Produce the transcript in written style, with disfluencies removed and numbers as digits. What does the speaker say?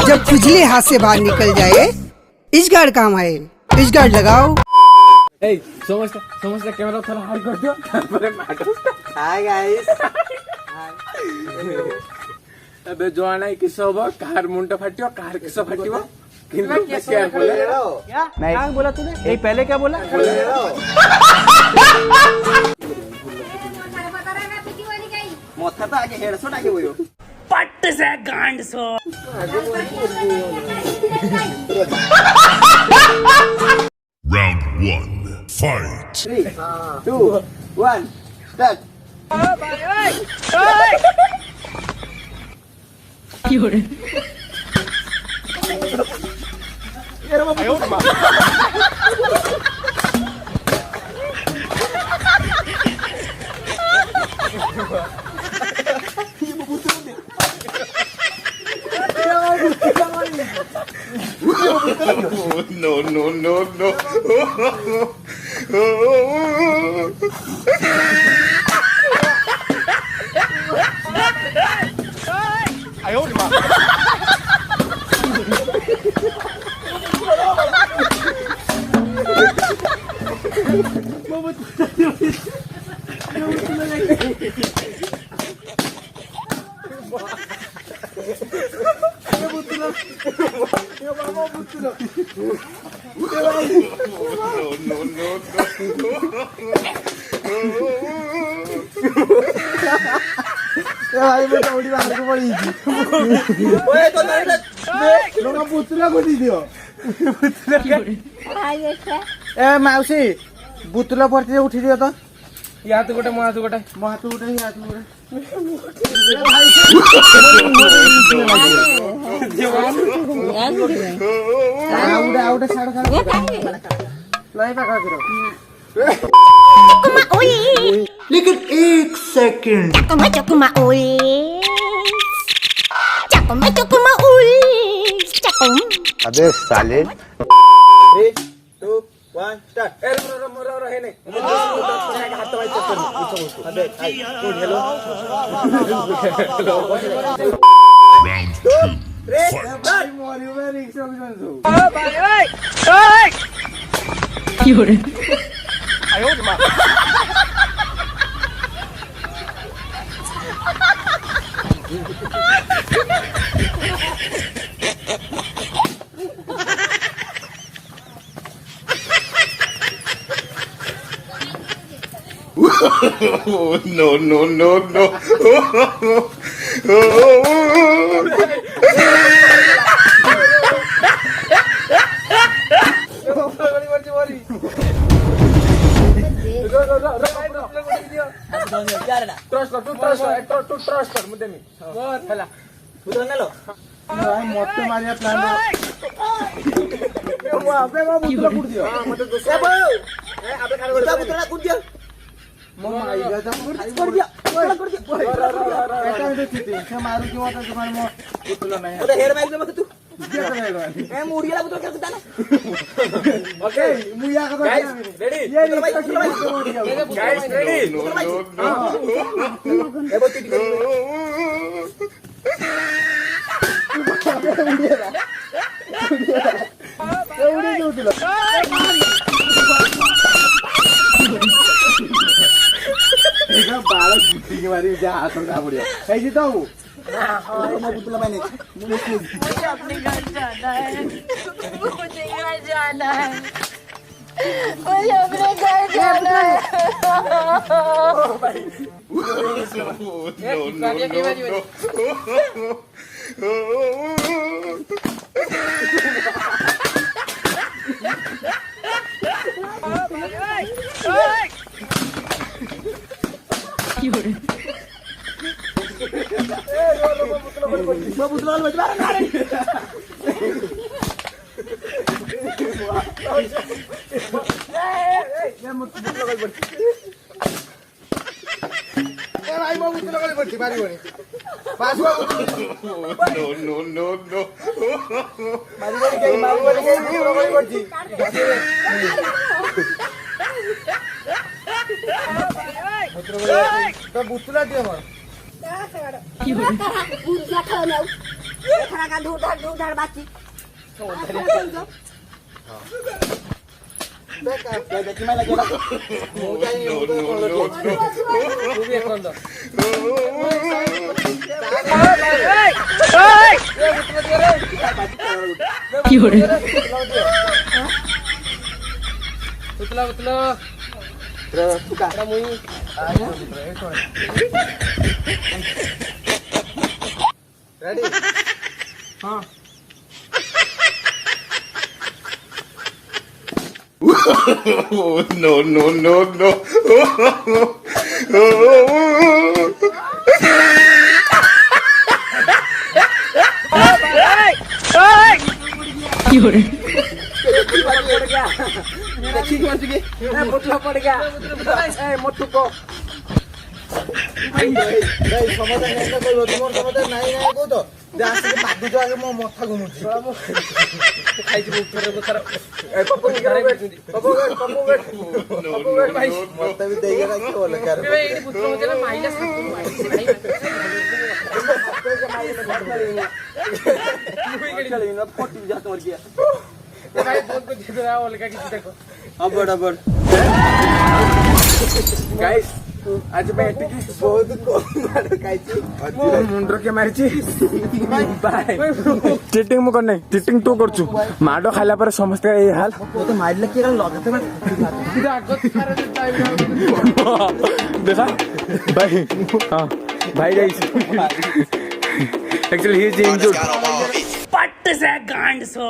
जब खुजली हाथ से बाहर निकल जाए इस गार्ड काम आए, इस गार्ड लगाओ। समजता कैमरा थोड़ा हाई कर दो हाय गाइस अबे जो आना है किस होगा कार मुंडा फटियो कार किस फटियो क्या बोला तूने नहीं पहले क्या बोला मोथा तो आगे हेडशॉट आगे वो पट्ट से गांड so Round 1. Fight. 3, 2, 1, start. No. भाई मैं उड़ी बाहर को पड़ी थी ओए तो लोग बुतला को दी दियो बुतला ए माउसी बुतला पड़ते उठी दियो तो या तो गोटे मो हाथ गोटे आउट साड़ नहीं पका करो लेकिन एक सेकंड अबे साले 3, 2, 1 स्टार्ट ए रो है नहीं हाथ तो भाई अबे हेलो Round 2. Fight. मोरी में रिक्शा में जो No. ट्रस्ट मुद्दे मी चला बुतला मोठे मारिया प्लान बुतला कुठ दियो अबे खाली बुतला कुठ दियो मग आईला जा कर दिया बेटा ते मारू किंवा आता तुम्हाला मग बुतला नाही अरे हेड माइक मग तू ए मुडीला बुतला करता ना ओके मुया का रेडी ये गाइस रेडी ए बोल टिक बालक बुद्धि के बारे में जा हाथ में पड़िया कहीं जीता हूँ मैं बुतला मैंने मुझे अपने घर जाना है मुझे घर जाना है मुझे अपने घर जाना है बुतला ବୁତୁଲ କରି ପଡିଛି ମାରିବନି ବାସୁଆ No, no, no, no. ମାରିବନି କେହି ବୁତୁଲ କରି ପଡିଛି ତ ବୁତୁଲା ଟିକେ ମୋର বুঝলা খাওয়া নাও এখানে গা ধুর ধার বাচ্চি দেখি মাইলা গেলা ମୁଁ ଯାଇନି ମୁଁ ତ ବି ଏକନ୍ଦ কি করে ବୁତୁଲା ବୁତୁଲା ତୁକା ମୁଇ ରେଡି ହଁ Oh, no, no, no, no. কি করে देखी कौन सी बुतला पड़ गया ए मोटू को भाई समाधान नहीं तो कोई तुम समाधान नहीं नहीं को तो जास के बादू जो आगे मो माथा घुमुची मो खाई जी ऊपर को सारा ए पप्पू की करे पप्पू भाई मत भी देई गला के बोले कर भाई ये पुत्र मुझे ना माइनस चली ना फोटी जा तो मर गया भाई बहुत कुछ दे रहा है लगा किसी देखो अब गाइस आज मैं बहुत मार खाइछी मुंडर के मारची बाय चिटिंग मु करने चिटिंग तू करछु माडो खाइला पर समस्त ए हाल वो तो मारले के लगते मैं देखा भाई हां भाई guys actually he is injured पट से गांड सो